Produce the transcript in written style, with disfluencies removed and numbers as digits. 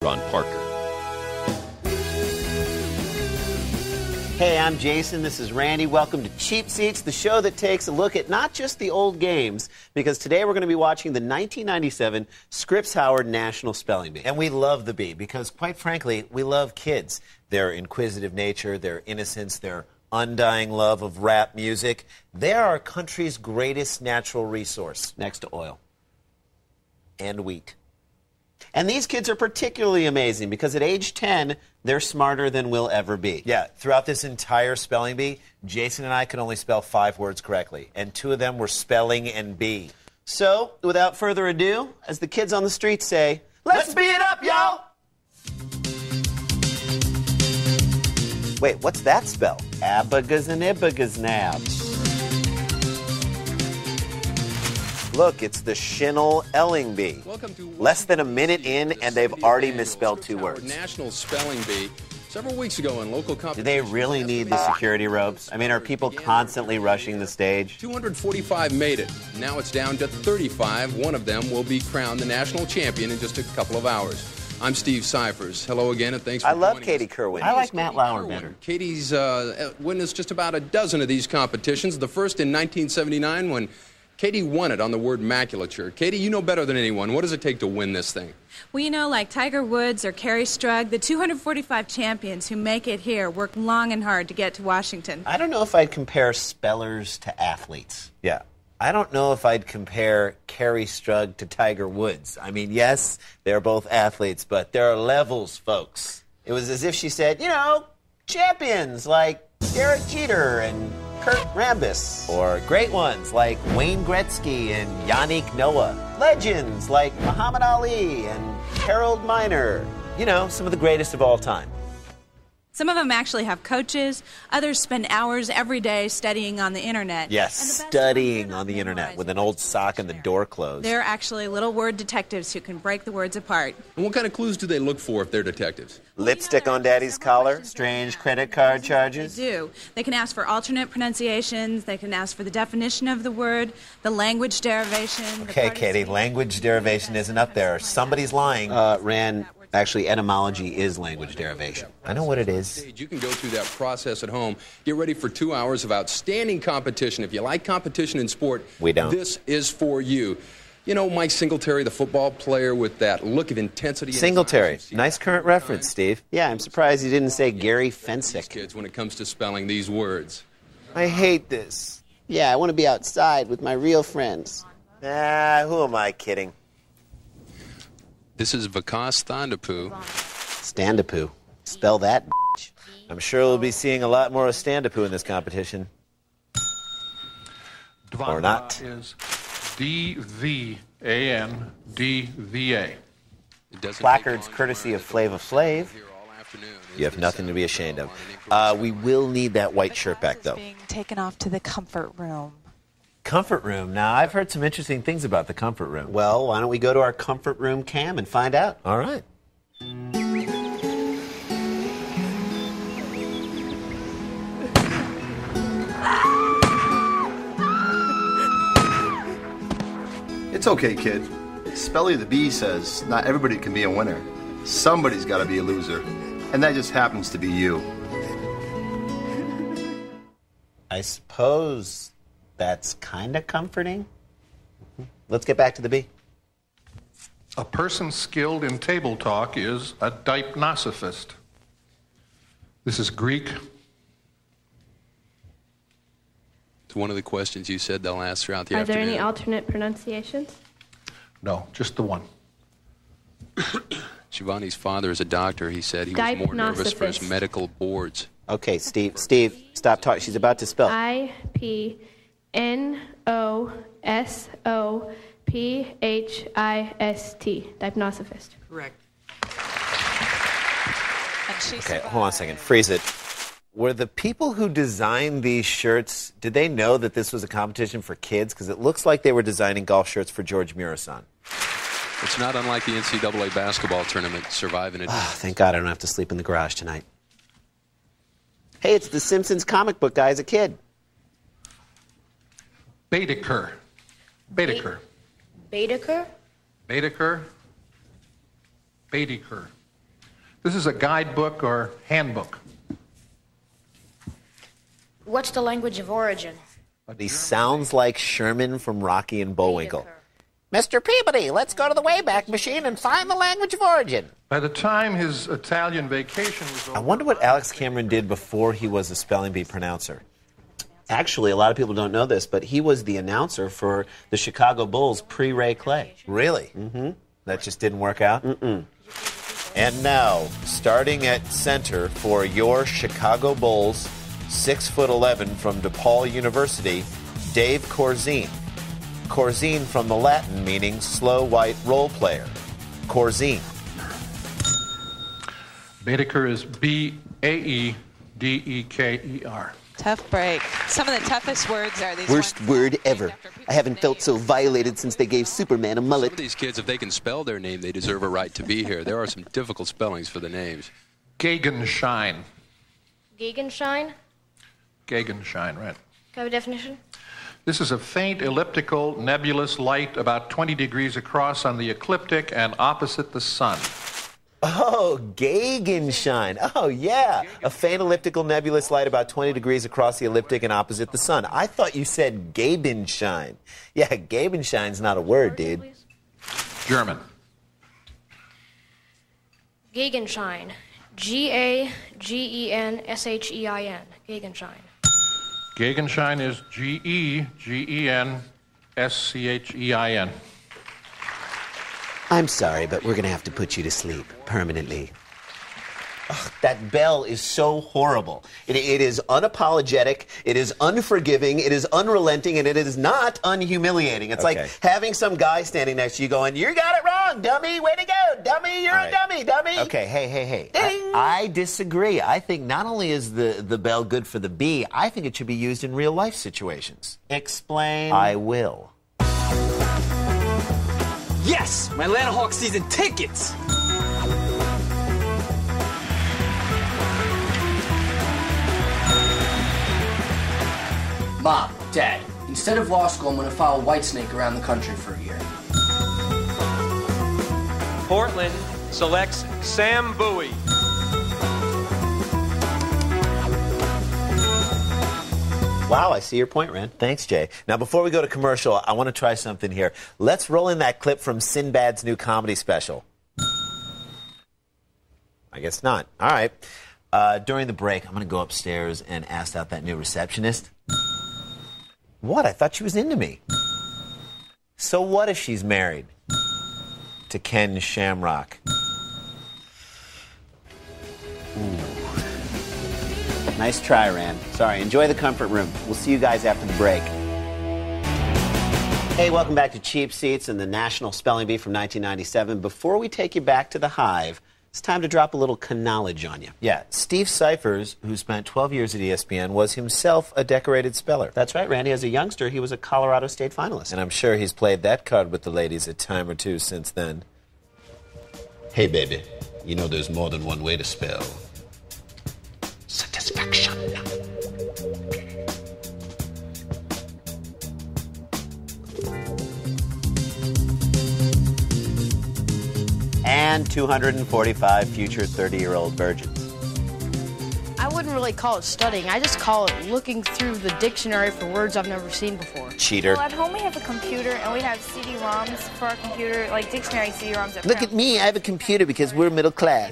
Ron Parker. Hey, I'm Jason. This is Randy. Welcome to Cheap Seats, the show that takes a look at not just the old games, because today we're going to be watching the 1997 Scripps Howard National Spelling Bee. And we love the bee because, quite frankly, we love kids. Their inquisitive nature, their innocence, their undying love of rap music. They're our country's greatest natural resource, next to oil and wheat. And these kids are particularly amazing because at age 10, they're smarter than we'll ever be. Yeah, throughout this entire spelling bee, Jason and I could only spell 5 words correctly, and 2 of them were spelling and bee. So, without further ado, as the kids on the street say, let's bee it up, y'all! Wait, what's that spell? Abagas and ibagas nabs. Look, it's the Shinel Elling Bee. Less than a minute in, and they've already misspelled 2 words. National Spelling Bee. Several weeks ago in local competition. Do they really need the security ropes? I mean, are people constantly rushing the stage? 245 made it. Now it's down to 35. One of them will be crowned the national champion in just a couple of hours. I'm Steve Cyphers. Hello again, and thanks for joining us. I love Katie Kerwin. I like Matt Lauer better. Katie's witnessed just about a dozen of these competitions. The first in 1979 when Katie won it on the word maculature. Katie, you know better than anyone. What does it take to win this thing? Well, you know, like Tiger Woods or Kerry Strug, the 245 champions who make it here work long and hard to get to Washington. I don't know if I'd compare spellers to athletes. Yeah. I don't know if I'd compare Kerry Strug to Tiger Woods. I mean, yes, they're both athletes, but there are levels, folks. It was as if she said, you know, champions like Derek Jeter and Kurt Rambis, or great ones like Wayne Gretzky and Yannick Noah, legends like Muhammad Ali and Harold Miner, you know, some of the greatest of all time. Some of them actually have coaches. Others spend hours every day studying on the internet. Yes, studying on the internet with an old sock and the door closed. They're actually little word detectives who can break the words apart. And what kind of clues do they look for if they're detectives? Lipstick on daddy's collar, strange credit card charges. They do. They can ask for alternate pronunciations. They can ask for the definition of the word, the language derivation. Okay, Katie, language derivation isn't up there. Somebody's lying. Rand, actually, etymology is language derivation. I know what it is. You can go through that process at home. Get ready for 2 hours of outstanding competition. If you like competition in sport, we don't. This is for you. You know, Mike Singletary, the football player with that look of intensity. Singletary. Nice current reference, Steve. Yeah, I'm surprised you didn't say Gary Fensick. Kids, when it comes to spelling these words. I hate this. Yeah, I want to be outside with my real friends. Who am I kidding? This is Vikas Thandapoo. Standapoo. Spell that, bitch. I'm sure we'll be seeing a lot more of Standapoo in this competition. Or not. Is D-V-A-N-D-V-A. Placards courtesy of Flava Flav. You have nothing to be ashamed of. We will need that white shirt back, though. Being taken off to the comfort room. Comfort room. Now, I've heard some interesting things about the comfort room. Well, why don't we go to our comfort room cam and find out? All right. It's okay, kid. Spelly the Bee says not everybody can be a winner. Somebody's got to be a loser. And that just happens to be you. I suppose that's kind of comforting. Let's get back to the bee. A person skilled in table talk is a dipnosophist. This is Greek. It's one of the questions you said they'll ask throughout the afternoon. Are there any alternate pronunciations? No, just the one. Shivani's father is a doctor. He said he was more nervous for his medical boards. Okay, Steve, stop talking. She's about to spell. I-P-N-O-S-O-P-H-I-S-T. Dipnosophist. Correct. Okay, hold on a second. Freeze it. Were the people who designed these shirts, did they know that this was a competition for kids? Because it looks like they were designing golf shirts for George Murasan. It's not unlike the NCAA basketball tournament, surviving it. Thank God I don't have to sleep in the garage tonight. Hey, it's the Simpsons comic book guy as a kid. Baedeker. Baedeker. Baedeker? Baedeker. Baedeker. This is a guidebook or handbook. What's the language of origin? He sounds like Sherman from Rocky and Bullwinkle. Mr. Peabody, let's go to the Wayback Machine and find the language of origin. By the time his Italian vacation was over... I wonder what Alex Cameron did before he was a spelling bee pronouncer. Actually, a lot of people don't know this, but he was the announcer for the Chicago Bulls pre-Ray Clay. Really? Mm-hmm. That just didn't work out? Mm-mm. And now, starting at center for your Chicago Bulls, 6'11" from DePaul University, Dave Corzine. Corzine from the Latin meaning slow white role player. Corzine. Baedeker is B-A-E-D-E-K-E-R. Tough break. Some of the toughest words are these Worst ones. word ever. I haven't felt so violated since they gave Superman a Some mullet. of these kids, if they can spell their name, they deserve a right to be here. There are some difficult spellings for the names. Gegenschein. Gegenschein? Gegenschein, right. Can I have a definition? This is a faint, elliptical, nebulous light about 20 degrees across on the ecliptic and opposite the sun. Oh, Gegenschein. Oh, yeah. A faint elliptical nebulous light about 20 degrees across the ecliptic and opposite the sun. I thought you said Gabenschein. Yeah, Gabenschein's not a word, dude. German. Gegenschein. G-A-G-E-N-S-H-E-I-N. Gegenschein. Gegenschein is G-E-G-E-N-S-C-H-E-I-N. I'm sorry, but we're going to have to put you to sleep permanently. Ugh, that bell is so horrible. It is unapologetic, it is unforgiving, it is unrelenting, and it is not unhumiliating. It's like having some guy standing next to you going, "You got it wrong, dummy, way to go, dummy, you're a dummy, dummy." Okay, hey. I disagree. I think not only is the bell good for the bee, I think it should be used in real life situations. Explain. I will. Yes! My Atlanta Hawks season tickets! Mom, Dad, instead of law school, I'm going to follow Whitesnake around the country for a year. Portland selects Sam Bowie. Wow, I see your point, Ren. Thanks, Jay. Now, before we go to commercial, I want to try something here. Let's roll in that clip from Sinbad's new comedy special. I guess not. All right. During the break, I'm going to go upstairs and ask out that new receptionist. What? I thought she was into me. So what if she's married to Ken Shamrock? Ooh. Nice try, Rand. Sorry, enjoy the comfort room. We'll see you guys after the break. Hey, welcome back to Cheap Seats and the National Spelling Bee from 1997. Before we take you back to the Hive, it's time to drop a little knowledge on you. Yeah, Steve Cyphers, who spent 12 years at ESPN, was himself a decorated speller. That's right, Randy. As a youngster, he was a Colorado State finalist. And I'm sure he's played that card with the ladies a time or two since then. Hey, baby, you know there's more than one way to spell satisfaction. And 245 future 30-year-old virgins. I wouldn't really call it studying. I just call it looking through the dictionary for words I've never seen before. Cheater. Well, at home we have a computer, and we have CD-ROMs for our computer, like dictionary CD-ROMs. Look at me, I have a computer because we're middle class.